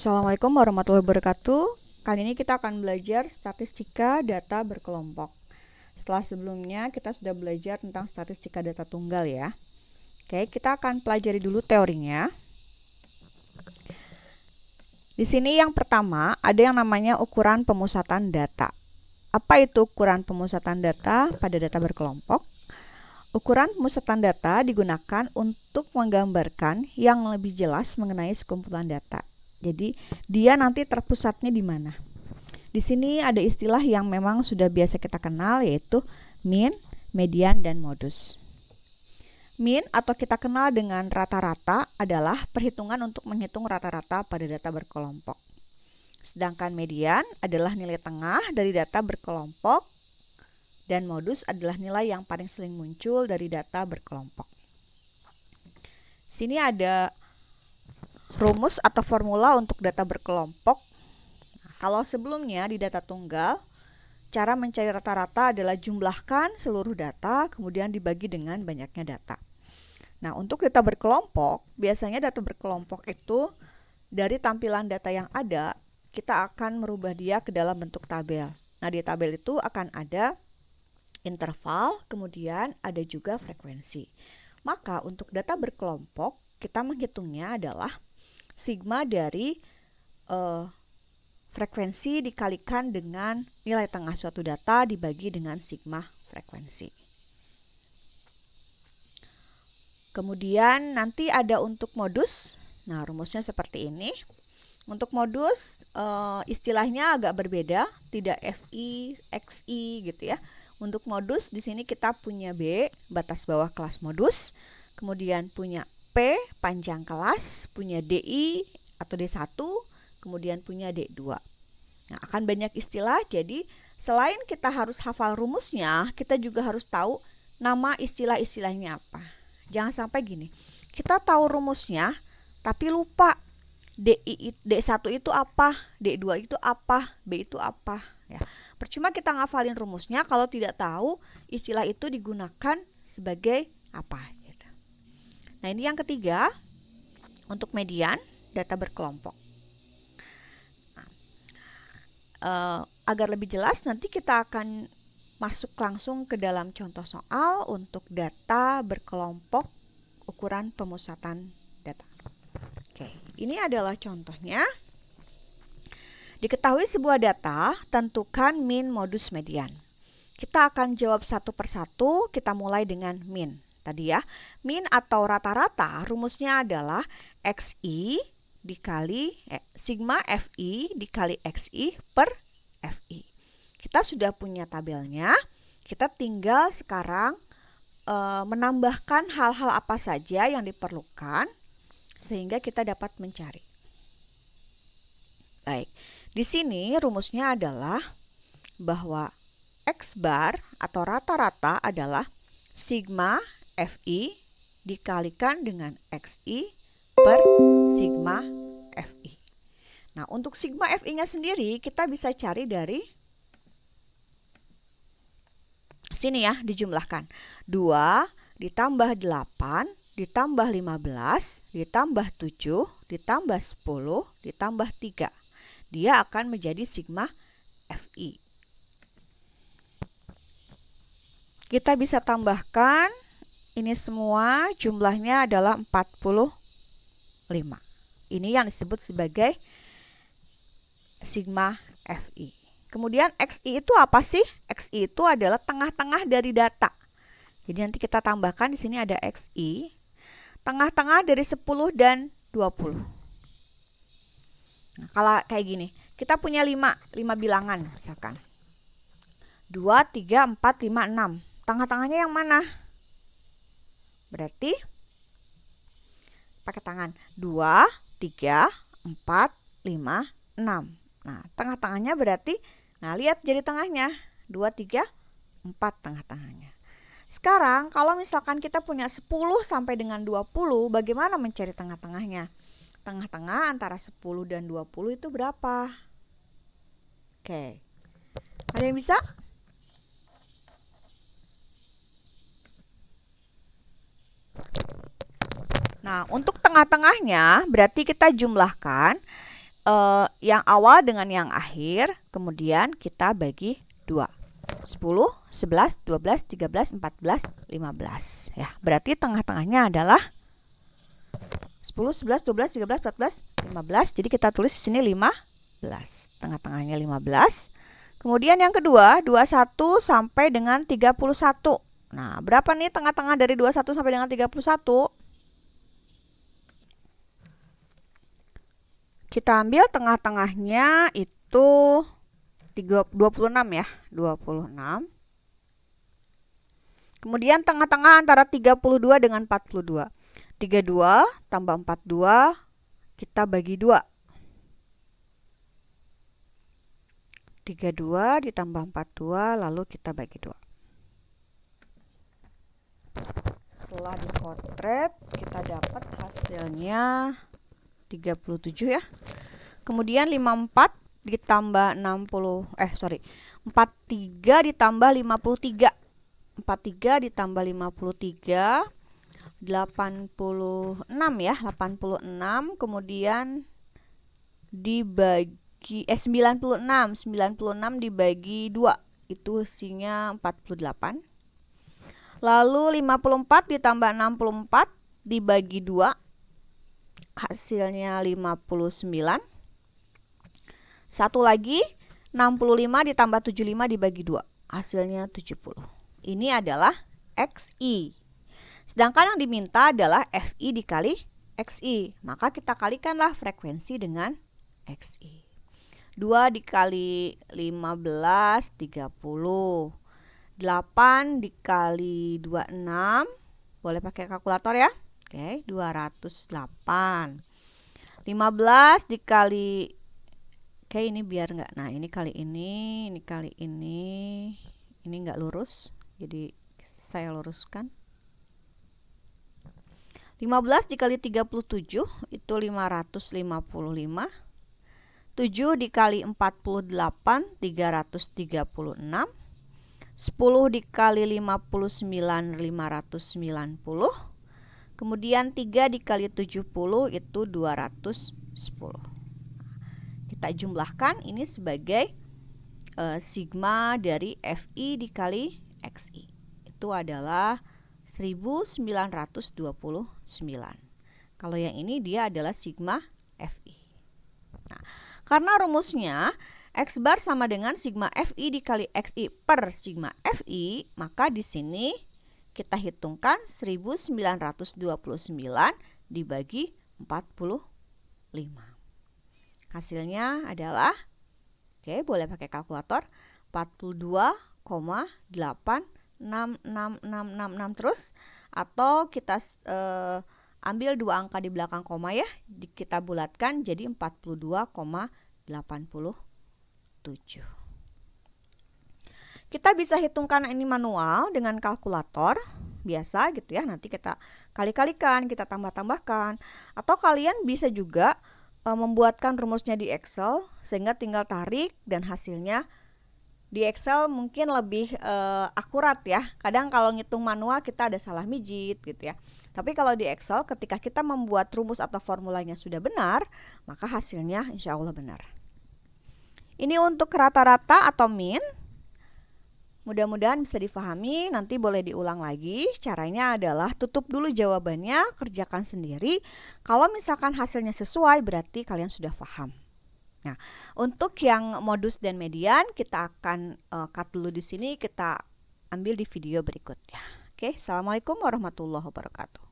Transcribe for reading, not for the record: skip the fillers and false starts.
Assalamualaikum warahmatullahi wabarakatuh. Kali ini kita akan belajar statistika data berkelompok. Setelah sebelumnya kita sudah belajar tentang statistika data tunggal ya. Oke, kita akan pelajari dulu teorinya. Di sini yang pertama ada yang namanya ukuran pemusatan data. Apa itu ukuran pemusatan data pada data berkelompok? Ukuran pemusatan data digunakan untuk menggambarkan yang lebih jelas mengenai sekumpulan data. Jadi, dia nanti terpusatnya di mana? Di sini ada istilah yang memang sudah biasa kita kenal, yaitu mean, median, dan modus. Mean atau kita kenal dengan rata-rata adalah perhitungan untuk menghitung rata-rata pada data berkelompok. Sedangkan median adalah nilai tengah dari data berkelompok, dan modus adalah nilai yang paling sering muncul dari data berkelompok. Sini ada rumus atau formula untuk data berkelompok. Kalau sebelumnya di data tunggal, cara mencari rata-rata adalah jumlahkan seluruh data, kemudian dibagi dengan banyaknya data. Nah, untuk data berkelompok, biasanya data berkelompok itu dari tampilan data yang ada, kita akan merubah dia ke dalam bentuk tabel. Nah, di tabel itu akan ada interval, kemudian ada juga frekuensi. Maka untuk data berkelompok, kita menghitungnya adalah sigma dari frekuensi dikalikan dengan nilai tengah suatu data dibagi dengan sigma frekuensi. Kemudian nanti ada untuk modus. Nah, rumusnya seperti ini. Untuk modus istilahnya agak berbeda, tidak FI, XI gitu ya. Untuk modus di sini kita punya B, batas bawah kelas modus, kemudian punya P, panjang kelas, punya DI atau D1, kemudian punya D2. Nah, akan banyak istilah, jadi selain kita harus hafal rumusnya, kita juga harus tahu nama istilah-istilahnya apa. Jangan sampai gini, kita tahu rumusnya, tapi lupa D1 itu apa, D2 itu apa, B itu apa. Ya. Percuma kita ngafalin rumusnya kalau tidak tahu istilah itu digunakan sebagai apa. Gitu. Nah, ini yang ketiga, untuk median data berkelompok. Agar lebih jelas, nanti kita akan masuk langsung ke dalam contoh soal untuk data berkelompok ukuran pemusatan data. Oke, ini adalah contohnya. Diketahui sebuah data, tentukan min, modus, median. Kita akan jawab satu persatu, kita mulai dengan min. Tadi ya, min atau rata-rata rumusnya adalah XI dikali sigma FI dikali XI per FI. Kita sudah punya tabelnya, kita tinggal sekarang menambahkan hal-hal apa saja yang diperlukan sehingga kita dapat mencari. Baik, di sini rumusnya adalah bahwa X bar atau rata-rata adalah sigma FI dikalikan dengan XI per sigma FI. Nah, untuk sigma FI-nya sendiri kita bisa cari dari sini ya, dijumlahkan. 2 ditambah 8 ditambah 15 ditambah 7 ditambah 10 ditambah 3. Dia akan menjadi sigma FI. Kita bisa tambahkan ini semua jumlahnya adalah 45. Ini yang disebut sebagai sigma FI. Kemudian XI itu apa sih? XI itu adalah tengah-tengah dari data. Jadi nanti kita tambahkan di sini ada XI, tengah-tengah dari 10 dan 20. Nah, kalau kayak gini, kita punya 5 bilangan misalkan. 2, 3, 4, 5, 6. Tengah-tengahnya yang mana? Berarti pakai tangan. 2, 3, 4, 5, 6. Nah, tengah-tengahnya berarti, nah lihat jadi tengahnya. 2, 3, 4 tengah-tengahnya. Sekarang kalau misalkan kita punya 10 sampai dengan 20, bagaimana mencari tengah-tengahnya? Tengah-tengah antara 10 dan 20 itu berapa? Oke. Ada yang bisa? Nah, untuk tengah-tengahnya berarti kita jumlahkan yang awal dengan yang akhir, kemudian kita bagi 2. 10, 11, 12, 13, 14, 15. Ya, berarti tengah-tengahnya adalah 10, 11, 12, 13, 14, 15. Jadi kita tulis di sini 15. Tengah-tengahnya 15. Kemudian yang kedua, 21 sampai dengan 31. Nah, berapa nih tengah-tengah dari 21 sampai dengan 31? Kita ambil tengah-tengahnya itu 26 ya, 26. Kemudian tengah-tengah antara 32 dengan 42. 32 tambah 42 kita bagi 2. 32 ditambah 42 lalu kita bagi 2. Setelah dipotret kita dapat hasilnya 37 ya. Kemudian 54 ditambah 43 ditambah 53. 43 ditambah 53 86 ya, 86 kemudian dibagi 96 dibagi 2 itu isinya 48. Lalu 54 ditambah 64 dibagi 2 hasilnya 59. Satu lagi 65 ditambah 75 dibagi 2 hasilnya 70. Ini adalah XI. Sedangkan yang diminta adalah FI dikali XI. Maka kita kalikanlah frekuensi dengan XI. 2 dikali 15, 30. 8 dikali 26. Boleh pakai kalkulator ya. Oke, 208. 15 dikali, oke ini biar enggak, nah ini kali ini kali ini enggak lurus. Jadi saya luruskan. 15 dikali 37 itu 555. 7 dikali 48 336. 10 dikali 59 590. Kemudian 3 dikali 70 itu 210. Kita jumlahkan ini sebagai sigma dari FI dikali XI. Itu adalah 1929. Kalau yang ini dia adalah sigma FI. Nah, karena rumusnya X bar sama dengan sigma FI dikali XI per sigma FI, maka di sini kita hitungkan 1929 dibagi 45. Hasilnya adalah, oke boleh pakai kalkulator, 42,866666 terus, atau kita ambil 2 angka di belakang koma ya, kita bulatkan jadi 42,87. Kita bisa hitungkan ini manual dengan kalkulator biasa gitu ya. Nanti kita kali-kalikan, kita tambah-tambahkan. Atau kalian bisa juga membuatkan rumusnya di Excel sehingga tinggal tarik dan hasilnya di Excel mungkin lebih akurat ya. Kadang kalau ngitung manual kita ada salah mijit gitu ya. Tapi kalau di Excel ketika kita membuat rumus atau formulanya sudah benar, maka hasilnya insya Allah benar. Ini untuk rata-rata atau min. Mudah-mudahan bisa difahami, nanti boleh diulang lagi. Caranya adalah tutup dulu jawabannya, kerjakan sendiri. Kalau misalkan hasilnya sesuai, berarti kalian sudah paham. Nah, untuk yang modus dan median, kita akan cut dulu di sini, kita ambil di video berikutnya. Oke, Assalamualaikum warahmatullahi wabarakatuh.